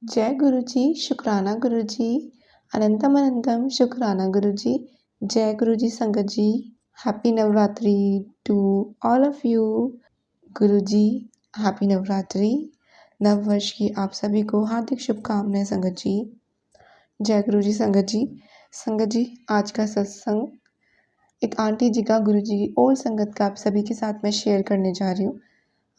जय गुरु जी, शुक्राना गुरु जी, अनंतम अनंतम शुक्राना गुरु जी। जय गुरु जी संगत जी। Happy Navratri to all of you. Guru ji happy Navratri. नव वर्ष की आप सभी को हार्दिक शुभकामनाएं संगत जी। जय गुरु जी संगत जी। संगत जी आज का सत्संग एक आंटी जी का गुरु जी की ओल्ड संगत का आप सभी के साथ मैं शेयर करने जा रही हूँ।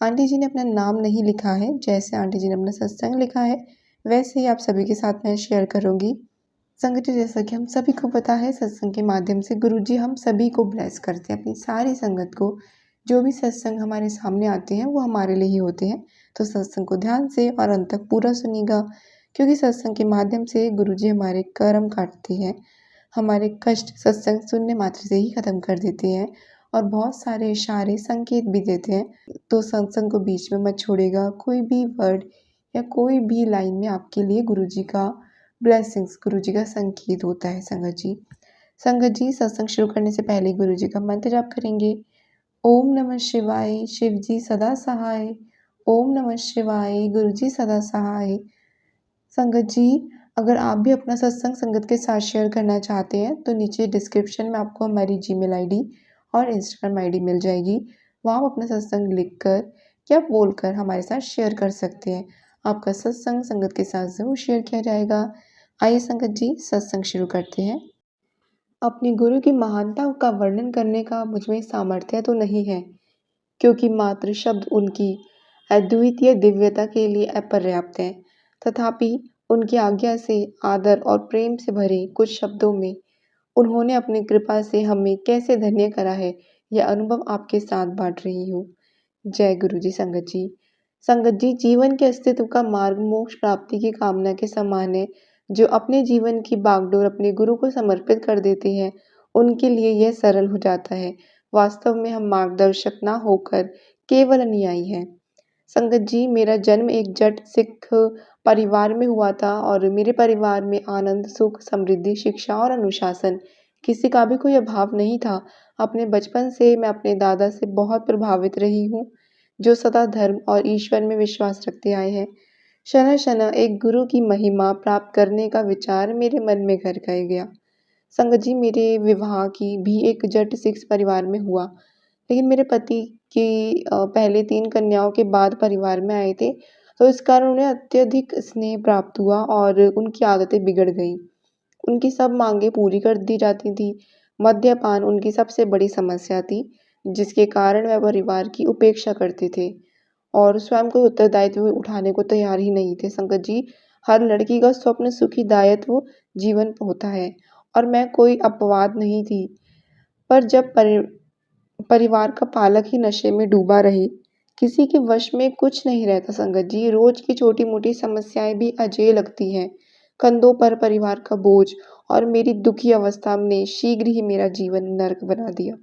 आंटी जी ने अपना नाम नहीं लिखा है, जैसे आंटी जी ने अपना सत्संग लिखा है वैसे ही आप सभी के साथ मैं शेयर करूँगी। संगत जी जैसा कि हम सभी को पता है सत्संग के माध्यम से गुरु जी हम सभी को ब्लेस करते हैं, अपनी सारी संगत को। जो भी सत्संग हमारे सामने आते हैं वो हमारे लिए ही होते हैं। तो सत्संग को ध्यान से और अंत तक पूरा सुनिएगा, क्योंकि सत्संग के माध्यम से गुरु जी हमारे कर्म काटते हैं, हमारे कष्ट सत्संग सुनने मात्र से ही ख़त्म कर देते हैं और बहुत सारे इशारे संकेत भी देते हैं। तो सत्संग को बीच में मत छोड़ेगा। कोई भी वर्ड या कोई भी लाइन में आपके लिए गुरु जी का ब्लेसिंग्स, गुरु जी का संकेत होता है संगत जी। संगत जी सत्संग शुरू करने से पहले गुरु जी का मंत्र जाप करेंगे। ओम नमः शिवाय, शिव जी सदा सहाय। ओम नमः शिवाय, गुरु जी सदा सहाय। संगत जी अगर आप भी अपना सत्संग संगत के साथ शेयर करना चाहते हैं तो नीचे डिस्क्रिप्शन में आपको हमारी जीमेल आईडी और इंस्टाग्राम आईडी मिल जाएगी। वहाँ आप अपना सत्संग लिखकर या बोलकर हमारे साथ शेयर कर सकते हैं। आपका सत्संग संगत के साथ ज़रूर शेयर किया जाएगा। आइए संगत जी सत्संग शुरू करते हैं। अपने गुरु की महानता का वर्णन करने का मुझमें सामर्थ्य तो नहीं है, क्योंकि मात्र शब्द उनकी अद्वितीय दिव्यता के लिए अपर्याप्त हैं। तथापि उनकी आज्ञा से आदर और प्रेम से भरे कुछ शब्दों में उन्होंने अपनी कृपा से हमें कैसे धन्य करा है, यह अनुभव आपके साथ बांट रही हूँ। जय गुरु जी संगत जी। संगत जी जीवन के अस्तित्व का मार्ग मोक्ष प्राप्ति की कामना के समान है। जो अपने जीवन की बागडोर अपने गुरु को समर्पित कर देते हैं उनके लिए यह सरल हो जाता है। वास्तव में हम मार्गदर्शक ना होकर केवल अनुयायी हैं। संगत जी मेरा जन्म एक जट सिख परिवार में हुआ था और मेरे परिवार में आनंद, सुख, समृद्धि, शिक्षा और अनुशासन किसी का भी कोई अभाव नहीं था। अपने बचपन से मैं अपने दादा से बहुत प्रभावित रही हूँ, जो सदा धर्म और ईश्वर में विश्वास रखते आए हैं। शना शना एक गुरु की महिमा प्राप्त करने का विचार मेरे मन में घर कर गया। संगत जी मेरे विवाह की भी एक जट सिख परिवार में हुआ, लेकिन मेरे पति की पहले 3 कन्याओं के बाद परिवार में आए थे, तो इस कारण उन्हें अत्यधिक स्नेह प्राप्त हुआ और उनकी आदतें बिगड़ गईं। उनकी सब मांगें पूरी कर दी जाती थी। मद्यपान उनकी सबसे बड़ी समस्या थी, जिसके कारण वह परिवार की उपेक्षा करते थे और स्वयं कोई उत्तरदायित्व उठाने को तैयार ही नहीं थे। संगत जी हर लड़की का स्वप्न सुखी दायित्व जीवन होता है और मैं कोई अपवाद नहीं थी। पर जब परिवार का पालक ही नशे में डूबा रहे, किसी के वश में कुछ नहीं रहता संगत जी। रोज की छोटी-मोटी समस्याएं भी अजेय लगती हैं। कंधों पर परिवार का बोझ और मेरी दुखी अवस्था ने शीघ्र ही मेरा जीवन नर्क बना दिया।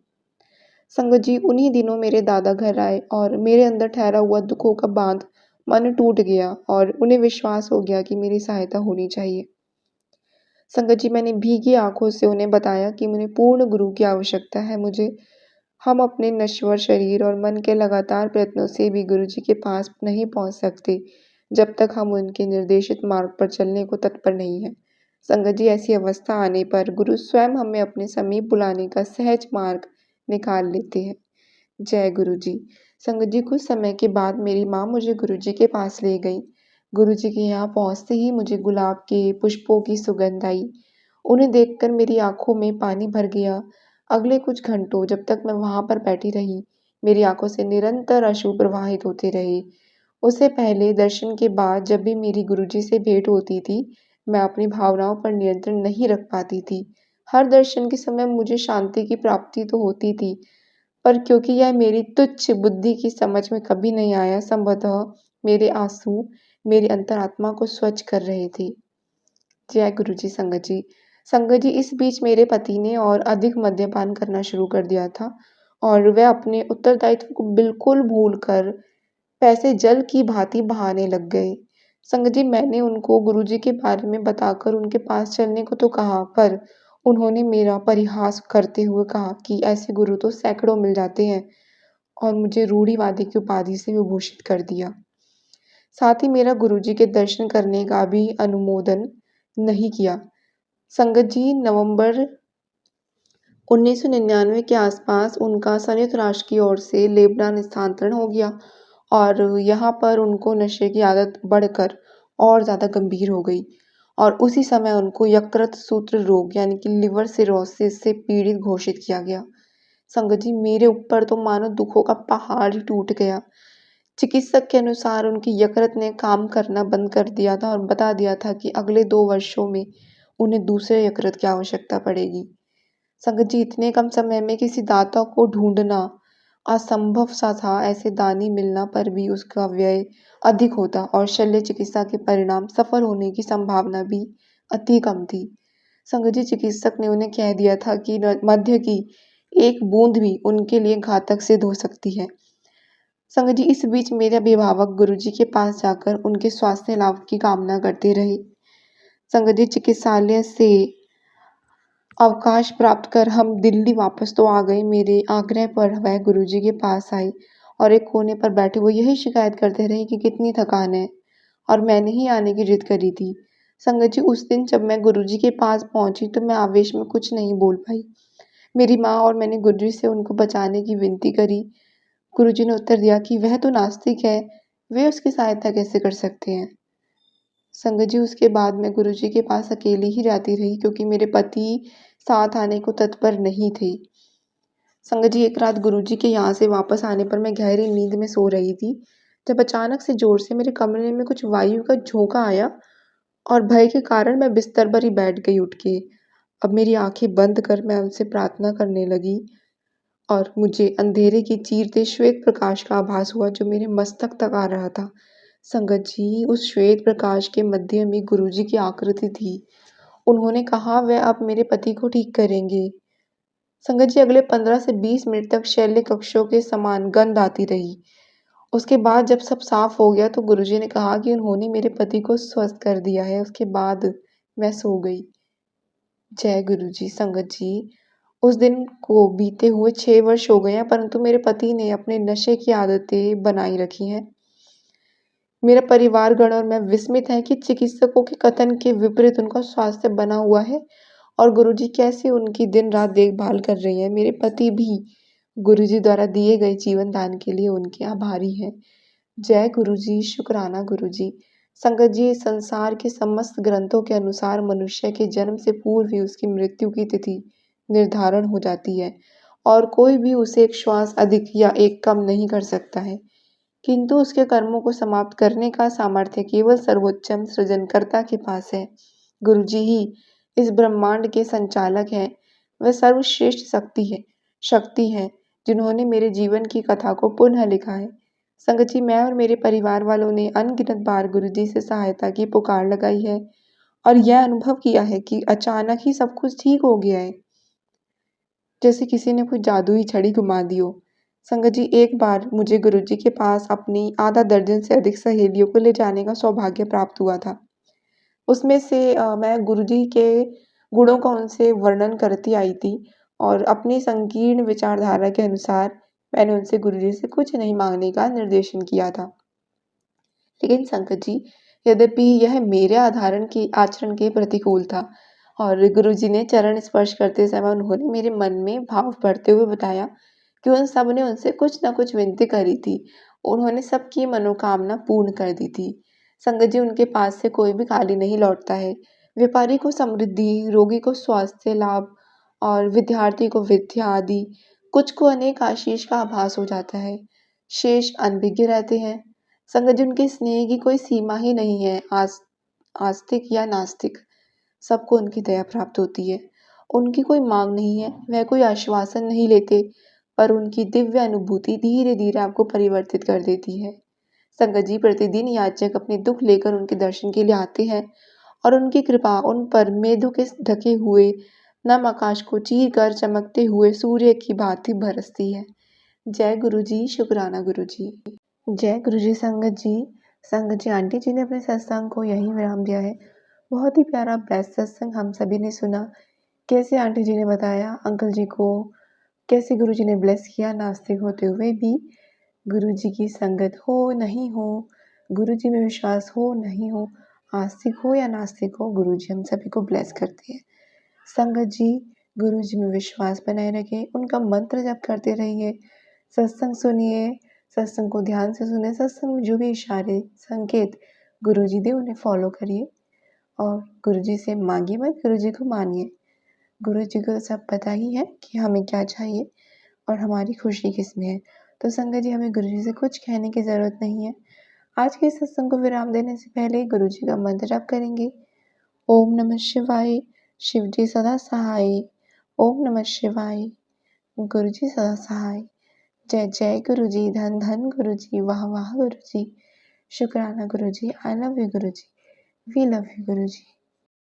संगत जी उन्हीं दिनों मेरे दादा घर आए और मेरे अंदर ठहरा हुआ दुखों का बांध मन टूट गया और उन्हें विश्वास हो गया कि मेरी सहायता होनी चाहिए। संगत जी मैंने भीगी आंखों से उन्हें बताया कि मुझे पूर्ण गुरु की आवश्यकता है। मुझे हम अपने नश्वर शरीर और मन के लगातार प्रयत्नों से भी गुरु जी के पास नहीं पहुंच सकते, जब तक हम उनके निर्देशित मार्ग पर चलने को तत्पर नहीं हैं। संगत जी ऐसी अवस्था आने पर गुरु स्वयं हमें अपने समीप बुलाने का सहज मार्ग निकाल लेते हैं। जय गुरु जी। संगत जी कुछ समय के बाद मेरी माँ मुझे गुरु जी के पास ले गई। गुरु जी के यहाँ पहुँचते ही मुझे गुलाब के पुष्पों की सुगंध आई। उन्हें देखकर मेरी आंखों में पानी भर गया। अगले कुछ घंटों जब तक मैं वहाँ पर बैठी रही, मेरी आंखों से निरंतर अश्रु प्रवाहित होते रहे। उससे पहले दर्शन के बाद जब भी मेरी गुरुजी से भेंट होती थी, मैं अपनी भावनाओं पर नियंत्रण नहीं रख पाती थी। हर दर्शन के समय मुझे शांति की प्राप्ति तो होती थी, पर क्योंकि यह मेरी तुच्छ बुद्धि की समझ में कभी नहीं आया, संभवतः मेरे आंसू मेरी अंतरात्मा को स्वच्छ कर रहे थे। जय गुरु जी संगत जी। संगत जी इस बीच मेरे पति ने और अधिक मद्यपान करना शुरू कर दिया था और वह अपने उत्तरदायित्व को बिल्कुल भूलकर पैसे जल की भांति बहाने लग गए। संगत जी मैंने उनको गुरुजी के बारे में बताकर उनके पास चलने को तो कहा, पर उन्होंने मेरा परिहास करते हुए कहा कि ऐसे गुरु तो सैकड़ों मिल जाते हैं और मुझे रूढ़िवादी की उपाधि से विभूषित कर दिया। साथ ही मेरा गुरुजी के दर्शन करने का भी अनुमोदन नहीं किया। संगत जी, नवंबर 1999 के आसपास उनका संयुक्त राष्ट्र की ओर से लेबनान स्थानांतरण हो गया और यहाँ पर उनको नशे की आदत बढ़कर और ज़्यादा गंभीर हो गई और उसी समय उनको यकृत सूत्र रोग यानी कि लिवर सिरोसिस से पीड़ित घोषित किया गया। संगत जी, मेरे ऊपर तो मानो दुखों का पहाड़ ही टूट गया। चिकित्सक के अनुसार उनकी यकृत ने काम करना बंद कर दिया था और बता दिया था कि अगले 2 वर्षों में उन्हें दूसरे यकृत की आवश्यकता पड़ेगी। संगत जी, इतने कम समय में किसी दाता को ढूंढना असंभव सा था। ऐसे दानी मिलना पर भी उसका व्यय अधिक होता और शल्य चिकित्सा के परिणाम सफल होने की संभावना भी अति कम थी। संगत जी, चिकित्सक ने उन्हें कह दिया था कि मध्य की एक बूंद भी उनके लिए घातक सिद्ध हो सकती है। संगत जी, इस बीच मेरे अभिभावक गुरुजी के पास जाकर उनके स्वास्थ्य लाभ की कामना करते रहे। संगत जी, चिकित्सालय से अवकाश प्राप्त कर हम दिल्ली वापस तो आ गए। मेरे आग्रह पर वह गुरुजी के पास आई और एक कोने पर बैठे हुए यही शिकायत करते रहे कि कितनी थकान है और मैंने ही आने की जिद करी थी। संगत जी, उस दिन जब मैं गुरुजी के पास पहुंची तो मैं आवेश में कुछ नहीं बोल पाई। मेरी माँ और मैंने गुरुजी से उनको बचाने की विनती करी। गुरुजी ने उत्तर दिया कि वह तो नास्तिक है, वे उसकी सहायता कैसे कर सकते हैं। संगत जी, उसके बाद मैं गुरुजी के पास अकेली ही रहती रही क्योंकि मेरे पति साथ आने को तत्पर नहीं थे। संगत जी, एक रात गुरुजी के यहाँ से वापस आने पर मैं गहरी नींद में सो रही थी जब अचानक से जोर से मेरे कमरे में कुछ वायु का झोंका आया और भय के कारण मैं बिस्तर पर ही बैठ गई उठ के। अब मेरी आंखें बंद कर मैं उनसे प्रार्थना करने लगी और मुझे अंधेरे की चीरते श्वेत प्रकाश का आभास हुआ जो मेरे मस्तक तक आ रहा था। संगत जी, उस श्वेत प्रकाश के मध्य में गुरुजी की आकृति थी। उन्होंने कहा वह अब मेरे पति को ठीक करेंगे। संगत जी, अगले 15 से 20 मिनट तक शल्य कक्षों के समान गंध आती रही। उसके बाद जब सब साफ हो गया तो गुरुजी ने कहा कि उन्होंने मेरे पति को स्वस्थ कर दिया है। उसके बाद मैं सो गई। जय गुरुजी। संगत जी, उस दिन को बीते हुए 6 वर्ष हो गए हैं परंतु मेरे पति ने अपने नशे की आदतें बनाई रखी हैं। मेरा परिवारगण और मैं विस्मित हैं कि चिकित्सकों के कथन के विपरीत उनका स्वास्थ्य बना हुआ है और गुरुजी कैसे उनकी दिन रात देखभाल कर रही हैं। मेरे पति भी गुरुजी द्वारा दिए गए जीवन दान के लिए उनके आभारी हैं। जय गुरुजी, शुक्राना गुरुजी। संगत जी, संसार के समस्त ग्रंथों के अनुसार मनुष्य के जन्म से पूर्व ही उसकी मृत्यु की तिथि निर्धारण हो जाती है और कोई भी उसे एक श्वास अधिक या एक कम नहीं कर सकता है, किंतु उसके कर्मों को समाप्त करने का सामर्थ्य केवल सर्वोच्चम सृजनकर्ता के पास है। गुरुजी ही इस ब्रह्मांड के संचालक हैं। वह सर्वश्रेष्ठ शक्ति है जिन्होंने मेरे जीवन की कथा को पुनः लिखा है। संगत जी, मैं और मेरे परिवार वालों ने अनगिनत बार गुरुजी से सहायता की पुकार लगाई है और यह अनुभव किया है कि अचानक ही सब कुछ ठीक हो गया है, जैसे किसी ने कोई जादुई छड़ी घुमा दी हो। संगत जी, एक बार मुझे गुरुजी के पास अपनी आधा दर्जन से अधिक सहेलियों को ले जाने का सौभाग्य प्राप्त हुआ था। उसमें से मैं गुरुजी के गुणों का उनसे वर्णन करती आई थी और अपनी संकीर्ण विचारधारा के अनुसार मैंने उनसे गुरुजी से कुछ नहीं मांगने का निर्देशन किया था। लेकिन संगत जी, यद्यपि यह मेरे आचरण के प्रतिकूल था और गुरुजी ने चरण स्पर्श करते समय उन्होंने मेरे मन में भाव भरते हुए बताया कि उन सब ने उनसे कुछ न कुछ विनती करी थी। उन्होंने सबकी मनोकामना पूर्ण कर दी थी। संगत जी, उनके पास से कोई भी खाली नहीं लौटता है। व्यापारी को समृद्धि, रोगी को स्वास्थ्य लाभ और विद्यार्थी को विद्या आदि कुछ को अनेक आशीष का आभास हो जाता है। शेष अनभिज्ञ रहते हैं। संगत जी, उनके स्नेह की कोई सीमा ही नहीं है। आस्तिक या नास्तिक सबको उनकी दया प्राप्त होती है। उनकी कोई मांग नहीं है, वह कोई आश्वासन नहीं लेते, पर उनकी दिव्य अनुभूति धीरे धीरे आपको परिवर्तित कर देती है। संगत जी, प्रतिदिन याचक अपने दुख लेकर उनके दर्शन के लिए आते हैं और उनकी कृपा उन पर मेघों के ढके हुए नम आकाश को चीर कर चमकते हुए सूर्य की भांति बरसती है। जय गुरु जी, शुक्राना गुरु जी। जय गुरु जी। संगत जी, आंटी जी ने अपने सत्संग को यहीं विराम दिया है। बहुत ही प्यारा बेस्ट सत्संग हम सभी ने सुना। कैसे आंटी जी ने बताया अंकल जी को, कैसे गुरु जी ने ब्लेस किया नास्तिक होते हुए भी। गुरु जी की संगत हो नहीं हो, गुरु जी में विश्वास हो नहीं हो, आस्तिक हो या नास्तिक हो, गुरु जी हम सभी को ब्लेस करते हैं। संगत जी गुरु जी में विश्वास बनाए रखें, उनका मंत्र जप करते रहिए, सत्संग सुनिए, सत्संग को ध्यान से सुने, सत्संग में जो भी इशारे संकेत गुरु जी दे उन्हें फॉलो करिए और गुरु जी से मांगिए मत, गुरु जी को मानिए। गुरु जी को सब पता ही है कि हमें क्या चाहिए और हमारी खुशी किस में है। तो संगत जी हमें गुरु जी से कुछ कहने की ज़रूरत नहीं है। आज के सत्संग को विराम देने से पहले गुरु जी का मंत्र जप करेंगे। ओम नमः शिवाय, शिव जी सदा सहाय। ओम नमः शिवाय, गुरु जी सदा सहाय। जय जय गुरु जी, धन धन गुरु जी, वाह वाह गुरु जी, शुक्राना गुरु जी, I love you Guru ji, we love you Guru ji.